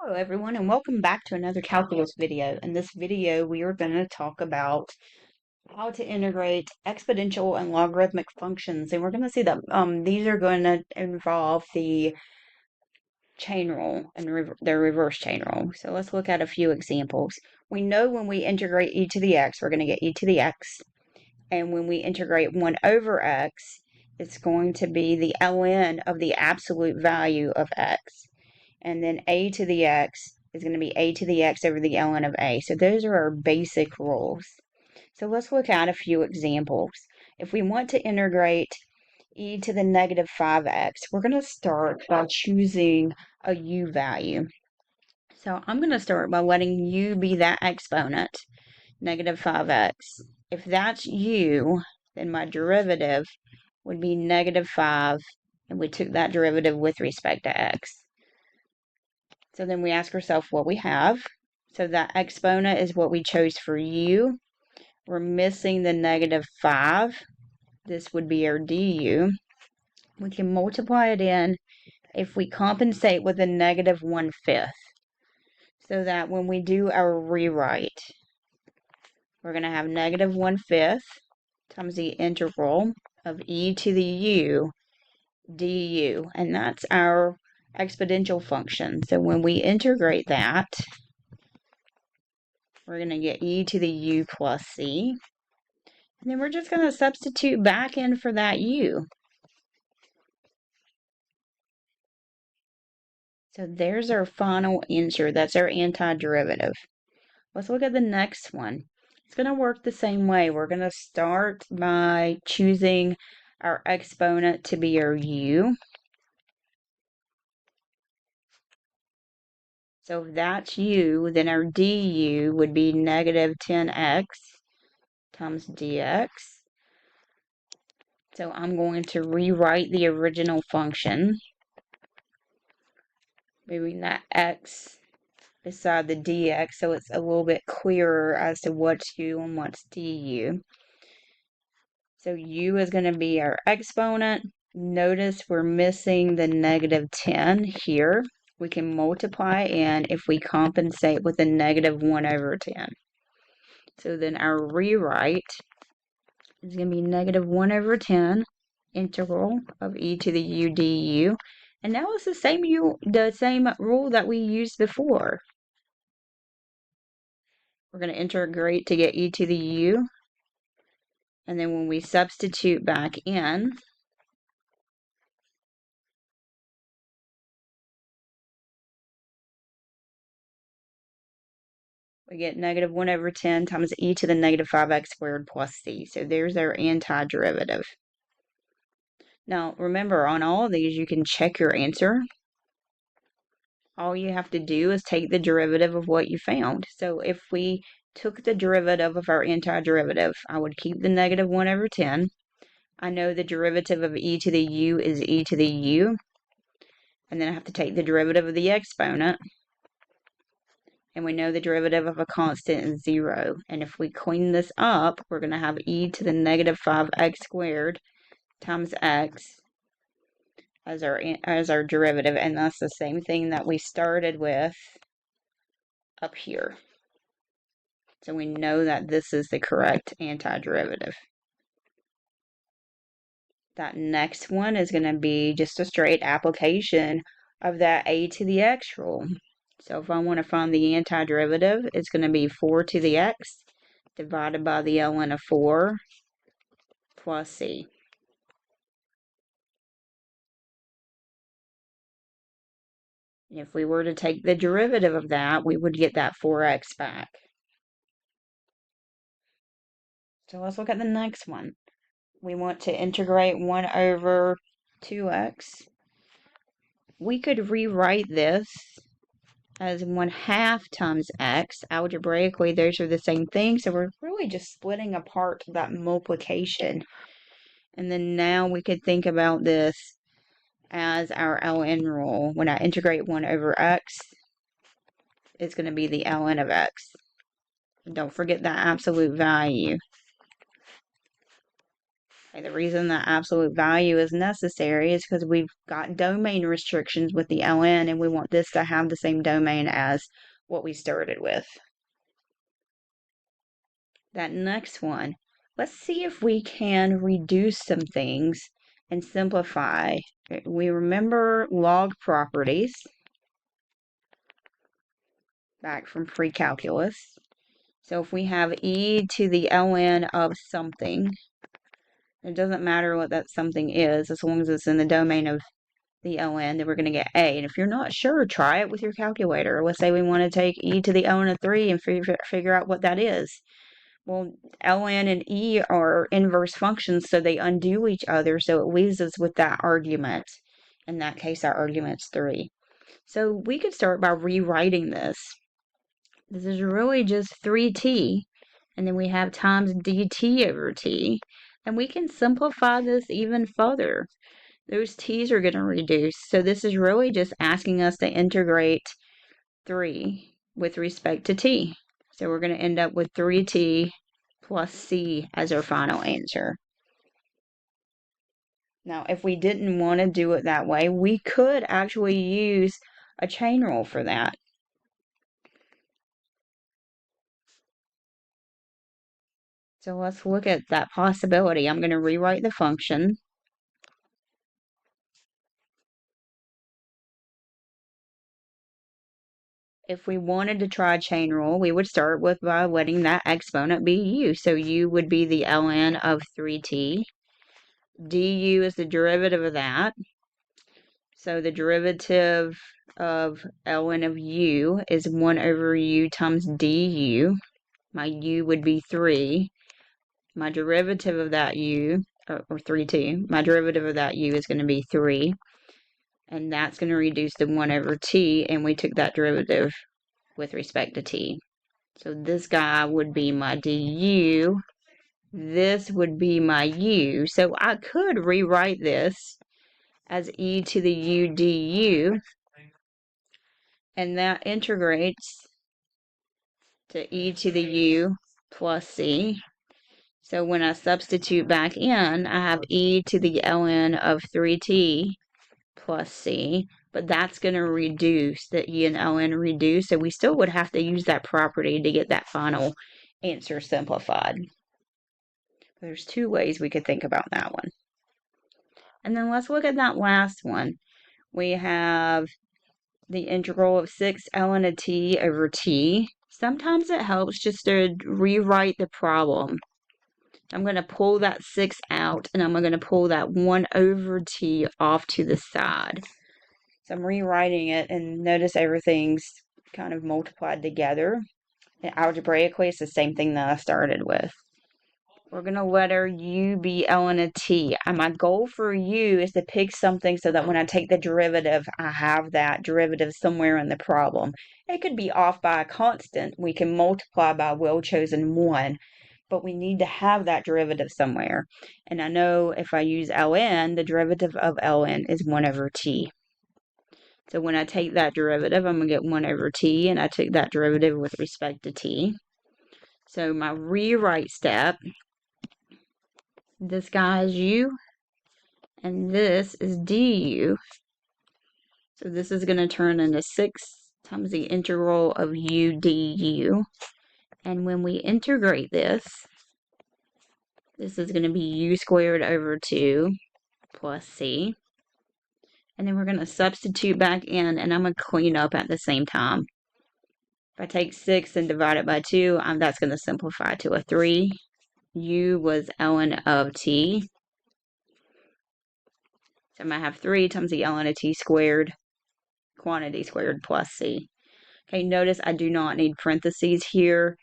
Hello everyone and welcome back to another calculus video. In this video we are going to talk about how to integrate exponential and logarithmic functions, and we're going to see that these are going to involve the chain rule and their reverse chain rule. So let's look at a few examples. We know when we integrate e to the x we're going to get e to the x, and when we integrate 1 over x it's going to be the ln of the absolute value of x. And then a to the x is going to be a to the x over the ln of a. So those are our basic rules. So let's look at a few examples. If we want to integrate e to the negative 5x, we're going to start by choosing a u value. So I'm going to start by letting u be that exponent, negative 5x. If that's u, then my derivative would be negative 5, and we took that derivative with respect to x. So then we ask ourselves what we have. So that exponent is what we chose for u. We're missing the negative 5. This would be our du. We can multiply it in if we compensate with a negative 1/5. So that when we do our rewrite, we're going to have negative 1/5 times the integral of e to the u du. And that's our exponential function. So when we integrate that, we're going to get e to the u plus c. And then we're just going to substitute back in for that u. So there's our final answer. That's our antiderivative. Let's look at the next one. It's going to work the same way. We're going to start by choosing our exponent to be our u. So if that's u, then our du would be negative 10x times dx. So I'm going to rewrite the original function, moving that x beside the dx so it's a little bit clearer as to what's u and what's du. So u is going to be our exponent. Notice we're missing the negative 10 here. We can multiply in if we compensate with a negative 1 over 10. So then our rewrite is going to be negative 1 over 10 integral of e to the u du. And now it's the same rule that we used before. We're going to integrate to get e to the u. And then when we substitute back in, we get negative 1 over 10 times e to the negative 5x squared plus c. So there's our antiderivative. Now, remember, on all of these, you can check your answer. All you have to do is take the derivative of what you found. So if we took the derivative of our antiderivative, I would keep the negative 1 over 10. I know the derivative of e to the u is e to the u. And then I have to take the derivative of the exponent. And we know the derivative of a constant is 0. And if we clean this up, we're going to have e to the negative 5x squared times x as our derivative. And that's the same thing that we started with up here. So we know that this is the correct antiderivative. That next one is going to be just a straight application of that a to the x rule. So if I want to find the antiderivative, it's going to be 4 to the x divided by the ln of 4 plus c. And if we were to take the derivative of that, we would get that 4x back. So let's look at the next one. We want to integrate 1 over 2x. We could rewrite this as 1/2 times x. Algebraically, those are the same thing, so we're really just splitting apart that multiplication. And then now we could think about this as our ln rule. When I integrate 1 over x, it's going to be the ln of x. Don't forget that absolute value. Okay, the reason that absolute value is necessary is because we've got domain restrictions with the ln, and we want this to have the same domain as what we started with. That next one, let's see if we can reduce some things and simplify. We remember log properties back from pre-calculus. So if we have e to the ln of something, it doesn't matter what that something is, as long as it's in the domain of the ln, then we're going to get a. And if you're not sure, try it with your calculator. Let's say we want to take e to the ln of 3 and figure out what that is. Well, ln and e are inverse functions, so they undo each other, so it leaves us with that argument. In that case, our argument's 3. So we could start by rewriting this. This is really just 3t, and then we have times dt over t, and we can simplify this even further. Those t's are going to reduce, so this is really just asking us to integrate 3 with respect to t. So we're going to end up with 3t plus c as our final answer. Now, if we didn't want to do it that way, we could actually use a chain rule for that. So let's look at that possibility. I'm going to rewrite the function. If we wanted to try a chain rule, we would start with by letting that exponent be u. So u would be the ln of 3t. du is the derivative of that. So the derivative of ln of u is 1 over u times du. My u would be 3. My derivative of that u, or 3t, my derivative of that u is going to be 3. And that's going to reduce to 1 over t, and we took that derivative with respect to t. So this guy would be my du. This would be my u. So I could rewrite this as e to the u du, and that integrates to e to the u plus c. So when I substitute back in, I have e to the ln of 3t plus c, but that's going to reduce, the e and ln reduce, so we still would have to use that property to get that final answer simplified. There's 2 ways we could think about that one. And then let's look at that last one. We have the integral of 6 ln of t over t. Sometimes it helps just to rewrite the problem. I'm going to pull that 6 out, and I'm going to pull that 1 over t off to the side. So I'm rewriting it, and notice everything's kind of multiplied together. And algebraically, it's the same thing that I started with. We're going to let our u be ln of t. And my goal for u is to pick something so that when I take the derivative, I have that derivative somewhere in the problem. It could be off by a constant. We can multiply by well-chosen 1, but we need to have that derivative somewhere. And I know if I use ln, the derivative of ln is 1 over t. So when I take that derivative, I'm going to get 1 over t, and I took that derivative with respect to t. So my rewrite step, this guy is u, and this is du. So this is going to turn into 6 times the integral of u du. And when we integrate this, this is going to be u squared over 2 plus c. And then we're going to substitute back in, and I'm going to clean up at the same time. If I take 6 and divide it by 2, that's going to simplify to a 3. U was ln of t. So I'm going to have 3 times the ln of t squared, quantity squared, plus c. Okay, notice I do not need parentheses here.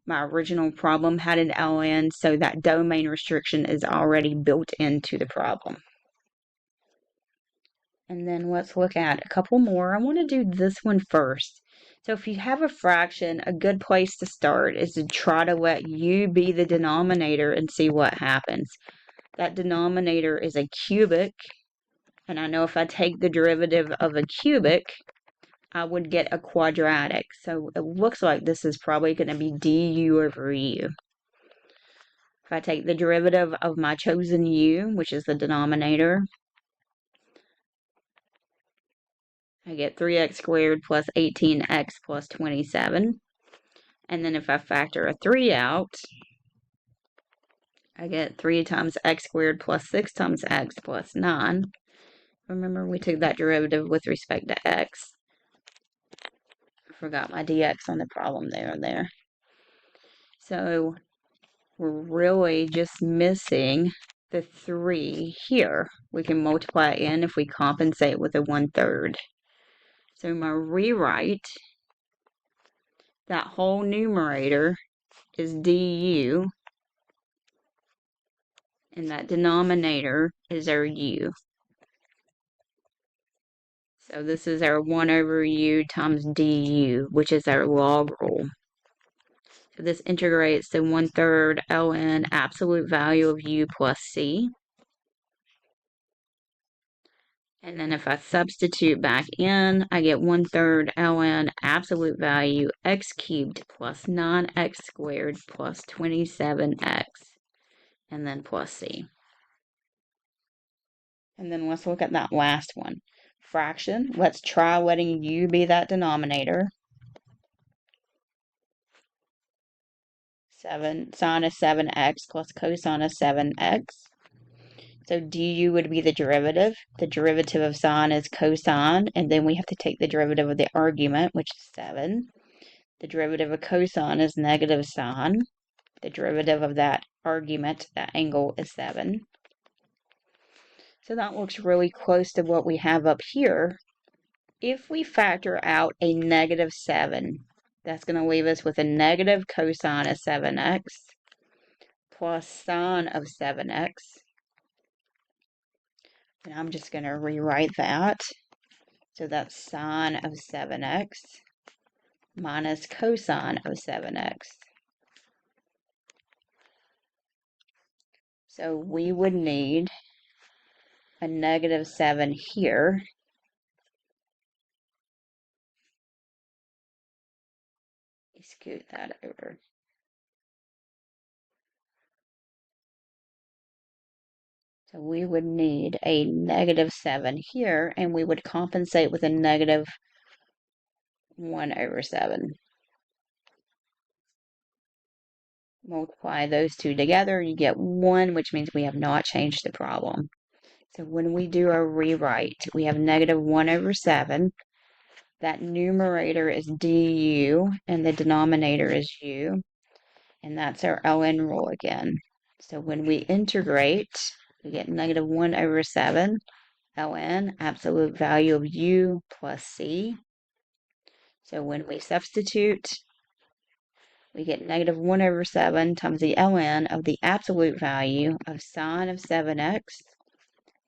My original problem had an ln, so that domain restriction is already built into the problem. And then let's look at a couple more. I want to do this one first. So if you have a fraction, a good place to start is to try to let u be the denominator and see what happens. That denominator is a cubic, and I know if I take the derivative of a cubic, I would get a quadratic. So it looks like this is probably going to be du over u. If I take the derivative of my chosen u, which is the denominator, I get 3x squared plus 18x plus 27. And then if I factor a 3 out, I get 3 times x squared plus 6 times x plus 9. Remember, we took that derivative with respect to x. I forgot my dx on the problem there. So we're really just missing the 3 here. We can multiply it in if we compensate with a 1/3. So my rewrite, that whole numerator is du, and that denominator is our u. So this is our 1 over u times du, which is our log rule. So this integrates to 1/3 ln absolute value of u plus c. And then if I substitute back in, I get 1/3 ln absolute value x cubed plus 9x squared plus 27x, and then plus c. And then let's look at that last one. Fraction, let's try letting u be that denominator. 7 sine of 7x plus cosine of 7x. So du would be the derivative. The derivative of sine is cosine, and then we have to take the derivative of the argument, which is 7. The derivative of cosine is negative sine. The derivative of that argument, that angle, is 7. So that looks really close to what we have up here. If we factor out a negative 7, that's going to leave us with a negative cosine of 7x plus sine of 7x. And I'm just going to rewrite that. So that's sine of 7x minus cosine of 7x. So we would need a negative 7 here. Scoot that over. So we would need a negative 7 here, and we would compensate with a negative 1 over 7. Multiply those two together, you get 1, which means we have not changed the problem. So when we do a rewrite, we have negative 1 over 7. That numerator is du, and the denominator is u. And that's our ln rule again. So when we integrate, we get negative 1 over 7 ln, absolute value of u plus c. So when we substitute, we get negative 1 over 7 times the ln of the absolute value of sine of 7x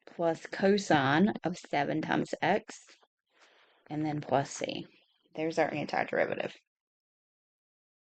plus cosine of 7 times x, and then plus c. There's our antiderivative.